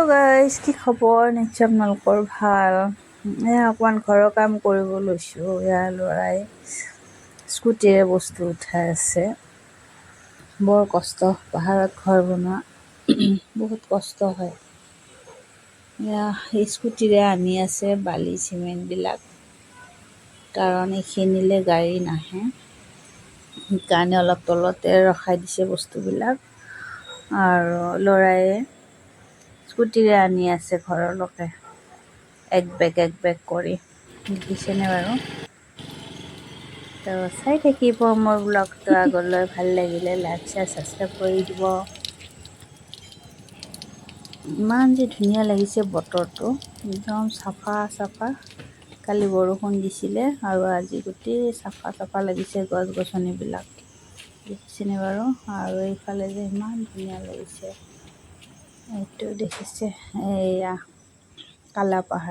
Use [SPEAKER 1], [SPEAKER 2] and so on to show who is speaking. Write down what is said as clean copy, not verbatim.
[SPEAKER 1] Hello' guys, কি খবৰ? নিশ্চয় আপোনালোকৰ ভাল। অকণমান ঘৰৰ কাম কৰিব লৈছোঁ। ল'ৰাই স্কুটিৰে বস্তু উঠাই আছে। বৰ কষ্ট, পাহাৰত ঘৰ বনোৱা বহুত কষ্ট হয়। স্কুটিৰে আনি আছে বালি চিমেণ্টবিলাক, কাৰণ এইখিনিলৈ গাড়ী নাহে। সেইকাৰণে অলপ তলতে ৰখাই দিছে বস্তুবিলাক, আৰু ল'ৰাই স্কুটিৰে আনি আছে ঘৰলৈকে, এক বেগ কৰি। দেখিছেনে বাৰু? তো চাই থাকিব মোৰ ব্লগটো আগলৈ। ভাল লাগিলে লাইক শ্বেয়াৰ ছাবস্ক্ৰাইব কৰি দিব। ইমান যে ধুনীয়া লাগিছে বতৰটো, একদম চাফা। কালি বৰষুণ দিছিলে আৰু আজি গোটেই চাফা লাগিছে গছ-গছনিবিলাক। দেখিছেনে বাৰু? আৰু এইফালে যে ইমান ধুনীয়া লাগিছে, এইটো দেখিছে, এইয়া কালা পাহাৰ।